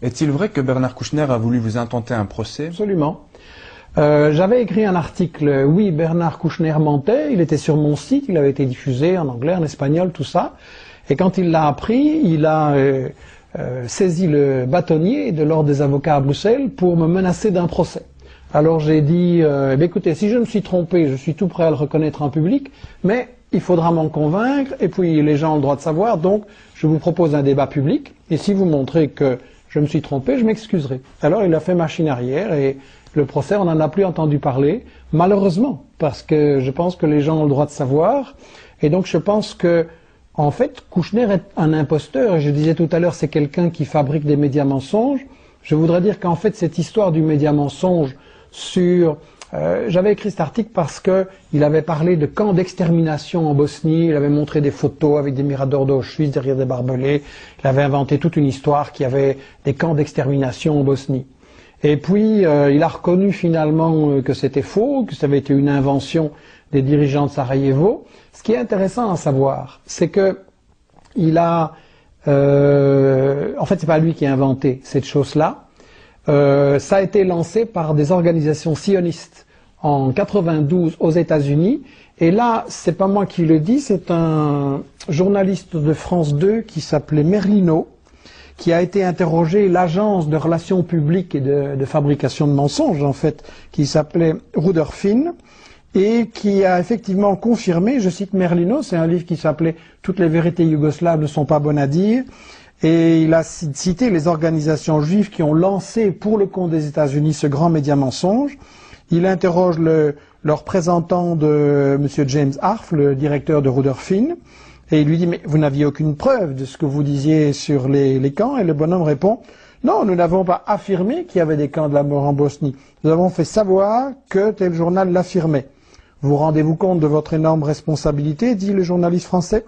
Est-il vrai que Bernard Kouchner a voulu vous intenter un procès? Absolument. J'avais écrit un article, oui, Bernard Kouchner mentait, il était sur mon site, il avait été diffusé en anglais, en espagnol, tout ça. Et quand il l'a appris, il a saisi le bâtonnier de l'ordre des avocats à Bruxelles pour me menacer d'un procès. Alors j'ai dit, écoutez, si je me suis trompé, je suis tout prêt à le reconnaître en public, mais il faudra m'en convaincre, et puis les gens ont le droit de savoir, donc je vous propose un débat public, et si vous montrez que je me suis trompé, je m'excuserai. Alors il a fait machine arrière, et le procès, on n'en a plus entendu parler, malheureusement, parce que je pense que les gens ont le droit de savoir, et donc je pense que, en fait, Kouchner est un imposteur, et je disais tout à l'heure, c'est quelqu'un qui fabrique des médias mensonges. Je voudrais dire qu'en fait, cette histoire du média mensonge sur... j'avais écrit cet article parce qu'il avait parlé de camps d'extermination en Bosnie, il avait montré des photos avec des miradors d'Auschwitz derrière des barbelés, il avait inventé toute une histoire qui avait des camps d'extermination en Bosnie. Et puis, il a reconnu finalement que c'était faux, que ça avait été une invention des dirigeants de Sarajevo. Ce qui est intéressant à savoir, c'est que il a... en fait, c'est pas lui qui a inventé cette chose-là. Ça a été lancé par des organisations sionistes en 92 aux États-Unis. Et là, c'est pas moi qui le dis, c'est un journaliste de France 2 qui s'appelait Merlino, qui a été interrogé l'agence de relations publiques et de fabrication de mensonges, en fait, qui s'appelait Rudolphin, et qui a effectivement confirmé, je cite Merlino, c'est un livre qui s'appelait « Toutes les vérités yougoslaves ne sont pas bonnes à dire », et il a cité les organisations juives qui ont lancé pour le compte des États-Unis ce grand média mensonge. Il interroge le représentant de M. James Arf, le directeur de Rudolphin, et il lui dit « Mais vous n'aviez aucune preuve de ce que vous disiez sur les camps ?» Et le bonhomme répond « Non, nous n'avons pas affirmé qu'il y avait des camps de la mort en Bosnie. Nous avons fait savoir que tel journal l'affirmait. » Vous rendez-vous compte de votre énorme responsabilité, dit le journaliste français.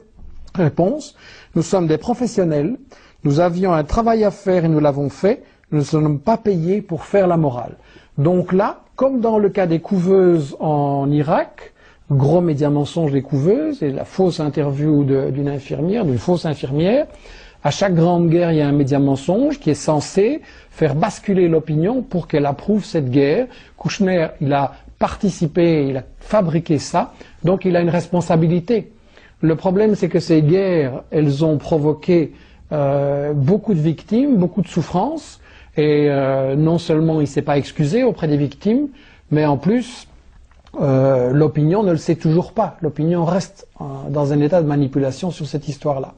Réponse, nous sommes des professionnels, nous avions un travail à faire et nous l'avons fait, nous ne sommes pas payés pour faire la morale. Donc là, comme dans le cas des couveuses en Irak, gros média mensonge des couveuses et la fausse interview d'une infirmière, d'une fausse infirmière, à chaque grande guerre, il y a un média mensonge qui est censé faire basculer l'opinion pour qu'elle approuve cette guerre. Kouchner, il a participé, il a fabriqué ça, donc il a une responsabilité. Le problème, c'est que ces guerres, elles ont provoqué beaucoup de victimes, beaucoup de souffrances, et non seulement il ne s'est pas excusé auprès des victimes, mais en plus, l'opinion ne le sait toujours pas. L'opinion reste dans un état de manipulation sur cette histoire-là.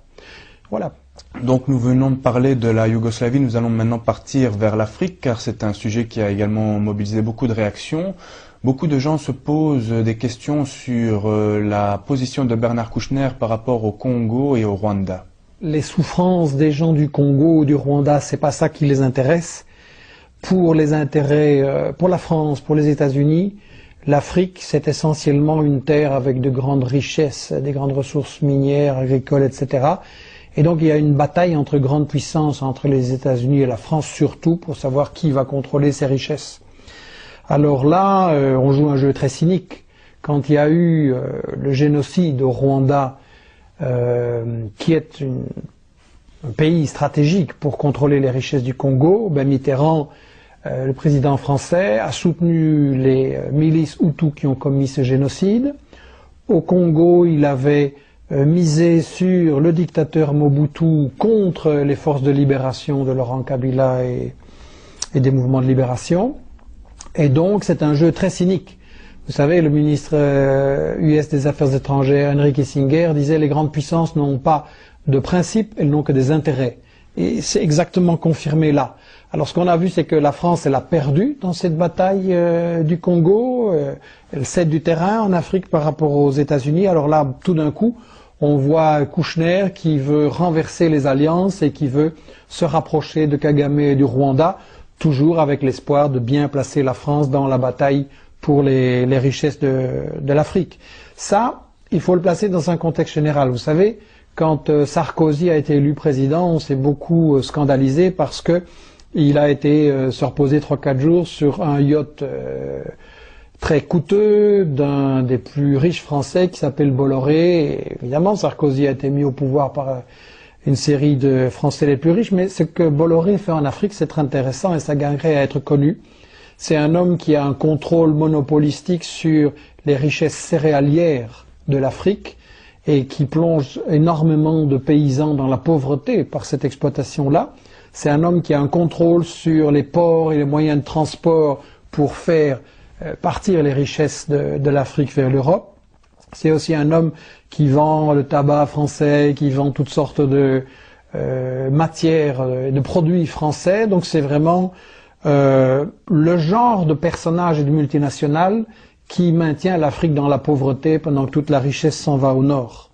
Voilà. Donc nous venons de parler de la Yougoslavie, nous allons maintenant partir vers l'Afrique, car c'est un sujet qui a également mobilisé beaucoup de réactions. Beaucoup de gens se posent des questions sur la position de Bernard Kouchner par rapport au Congo et au Rwanda. Les souffrances des gens du Congo ou du Rwanda, c'est pas ça qui les intéresse. Pour les intérêts, pour la France, pour les États-Unis, l'Afrique, c'est essentiellement une terre avec de grandes richesses, des grandes ressources minières, agricoles, etc. Et donc il y a une bataille entre grandes puissances, entre les États-Unis et la France surtout, pour savoir qui va contrôler ces richesses. Alors là, on joue un jeu très cynique. Quand il y a eu le génocide au Rwanda, qui est un pays stratégique pour contrôler les richesses du Congo, ben Mitterrand, le président français, a soutenu les milices Hutus qui ont commis ce génocide. Au Congo, il avait misé sur le dictateur Mobutu contre les forces de libération de Laurent Kabila et des mouvements de libération. Et donc, c'est un jeu très cynique. Vous savez, le ministre US des Affaires étrangères, Henry Kissinger, disait « Les grandes puissances n'ont pas de principes, elles n'ont que des intérêts ». Et c'est exactement confirmé là. Alors, ce qu'on a vu, c'est que la France, elle a perdu dans cette bataille du Congo. Elle cède du terrain en Afrique par rapport aux États-Unis. Alors là, tout d'un coup, on voit Kouchner qui veut renverser les alliances et qui veut se rapprocher de Kagame et du Rwanda, toujours avec l'espoir de bien placer la France dans la bataille pour les richesses de l'Afrique. Ça, il faut le placer dans un contexte général. Vous savez, quand Sarkozy a été élu président, on s'est beaucoup scandalisé parce que il a été se reposer 3-4 jours sur un yacht très coûteux d'un des plus riches français qui s'appelle Bolloré. Et évidemment, Sarkozy a été mis au pouvoir par une série de Français les plus riches, mais ce que Bolloré fait en Afrique, c'est très intéressant et ça gagnerait à être connu. C'est un homme qui a un contrôle monopolistique sur les richesses céréalières de l'Afrique et qui plonge énormément de paysans dans la pauvreté par cette exploitation-là. C'est un homme qui a un contrôle sur les ports et les moyens de transport pour faire partir les richesses de l'Afrique vers l'Europe. C'est aussi un homme qui vend le tabac français, qui vend toutes sortes de matières, de produits français. Donc c'est vraiment le genre de personnage et de multinational qui maintient l'Afrique dans la pauvreté pendant que toute la richesse s'en va au nord.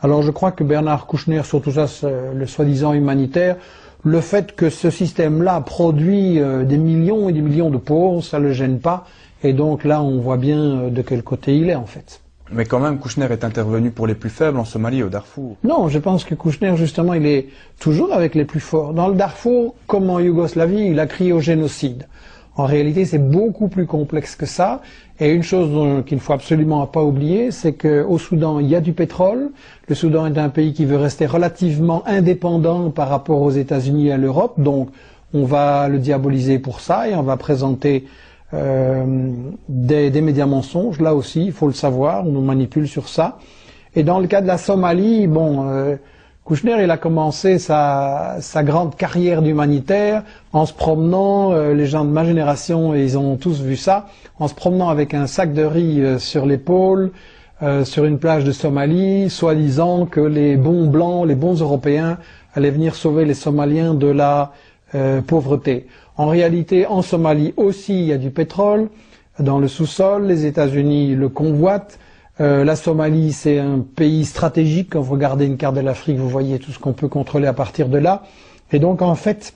Alors je crois que Bernard Kouchner, sur tout ça, le soi-disant humanitaire, le fait que ce système-là produit des millions et des millions de pauvres, ça ne le gêne pas. Et donc là, on voit bien de quel côté il est en fait. Mais quand même, Kouchner est intervenu pour les plus faibles en Somalie, au Darfour. Non, je pense que Kouchner, justement, il est toujours avec les plus forts. Dans le Darfour, comme en Yougoslavie, il a crié au génocide. En réalité, c'est beaucoup plus complexe que ça. Et une chose qu'il ne faut absolument pas oublier, c'est qu'au Soudan, il y a du pétrole. Le Soudan est un pays qui veut rester relativement indépendant par rapport aux États-Unis et à l'Europe. Donc, on va le diaboliser pour ça et on va présenter des médias mensonges. Là aussi, il faut le savoir, on nous manipule sur ça. Et dans le cas de la Somalie, bon, Kouchner, il a commencé sa grande carrière d'humanitaire en se promenant, les gens de ma génération, ils ont tous vu ça, en se promenant avec un sac de riz sur l'épaule, sur une plage de Somalie, soi-disant que les bons blancs, les bons Européens allaient venir sauver les Somaliens de la pauvreté. En réalité, en Somalie aussi, il y a du pétrole dans le sous-sol, les États-Unis le convoitent. La Somalie, c'est un pays stratégique. Quand vous regardez une carte de l'Afrique, vous voyez tout ce qu'on peut contrôler à partir de là. Et donc, en fait,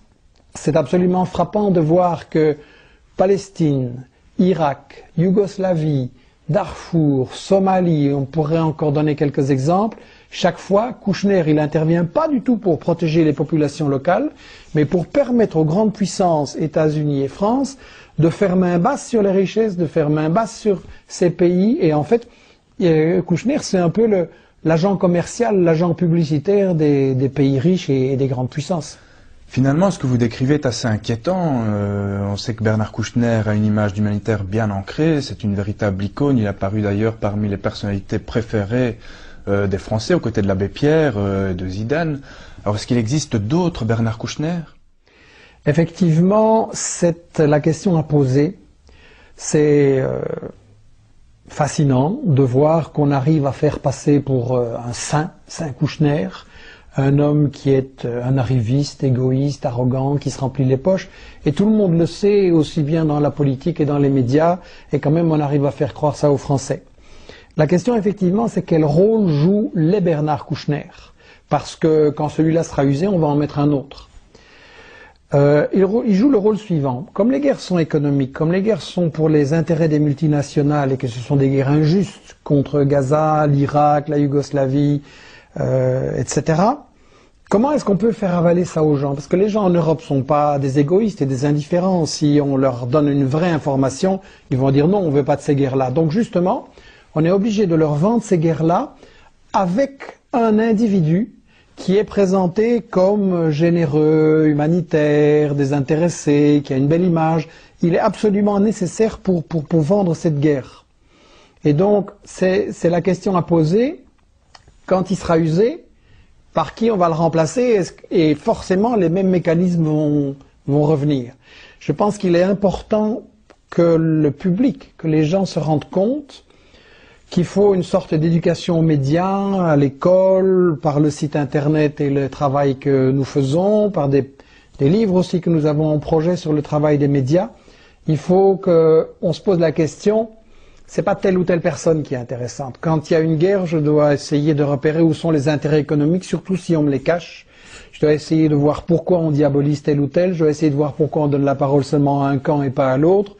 c'est absolument frappant de voir que Palestine, Irak, Yougoslavie, Darfour, Somalie, on pourrait encore donner quelques exemples. Chaque fois, Kouchner, il n'intervient pas du tout pour protéger les populations locales, mais pour permettre aux grandes puissances, États-Unis et France, de faire main basse sur les richesses, de faire main basse sur ces pays. Et en fait, Kouchner, c'est un peu l'agent commercial, l'agent publicitaire des pays riches et des grandes puissances. Finalement, ce que vous décrivez est assez inquiétant. On sait que Bernard Kouchner a une image d'humanitaire bien ancrée. C'est une véritable icône. Il a paru d'ailleurs parmi les personnalités préférées des Français, aux côtés de l'abbé Pierre, de Zidane. Alors, est-ce qu'il existe d'autres Bernard Kouchner? Effectivement, c'est la question à poser. C'est fascinant de voir qu'on arrive à faire passer pour un saint Kouchner, un homme qui est un arriviste, égoïste, arrogant, qui se remplit les poches. Et tout le monde le sait, aussi bien dans la politique et dans les médias, et quand même on arrive à faire croire ça aux Français. La question, effectivement, c'est quel rôle jouent les Bernard Kouchner? Parce que quand celui-là sera usé, on va en mettre un autre. Il joue le rôle suivant. Comme les guerres sont économiques, comme les guerres sont pour les intérêts des multinationales et que ce sont des guerres injustes contre Gaza, l'Irak, la Yougoslavie, etc., comment est-ce qu'on peut faire avaler ça aux gens? Parce que les gens en Europe ne sont pas des égoïstes et des indifférents. Si on leur donne une vraie information, ils vont dire non, on ne veut pas de ces guerres-là. Donc justement, on est obligé de leur vendre ces guerres-là avec un individu qui est présenté comme généreux, humanitaire, désintéressé, qui a une belle image. Il est absolument nécessaire pour vendre cette guerre. Et donc, c'est la question à poser. Quand il sera usé, par qui on va le remplacer? Et forcément, les mêmes mécanismes vont revenir. Je pense qu'il est important que le public, que les gens se rendent compte qu'il faut une sorte d'éducation aux médias, à l'école, par le site internet et le travail que nous faisons, par des livres aussi que nous avons en projet sur le travail des médias. Il faut qu'on se pose la question, c'est pas telle ou telle personne qui est intéressante. Quand il y a une guerre, je dois essayer de repérer où sont les intérêts économiques, surtout si on me les cache. Je dois essayer de voir pourquoi on diabolise tel ou tel, je dois essayer de voir pourquoi on donne la parole seulement à un camp et pas à l'autre.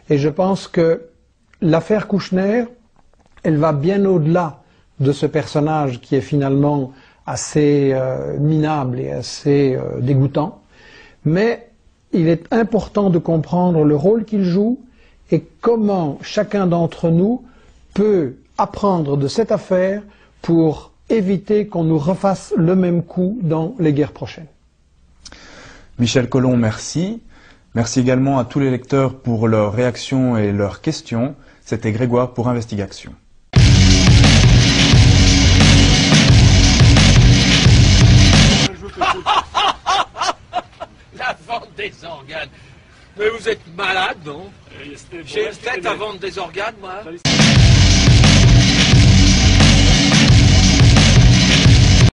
Et je pense que l'affaire Kouchner, elle va bien au-delà de ce personnage qui est finalement assez minable et assez dégoûtant. Mais il est important de comprendre le rôle qu'il joue et comment chacun d'entre nous peut apprendre de cette affaire pour éviter qu'on nous refasse le même coup dans les guerres prochaines. Michel Colomb, merci. Merci également à tous les lecteurs pour leurs réactions et leurs questions. C'était Grégoire pour Investigation. La vente des organes. Mais vous êtes malade, non? J'ai une tête à vendre des organes, moi.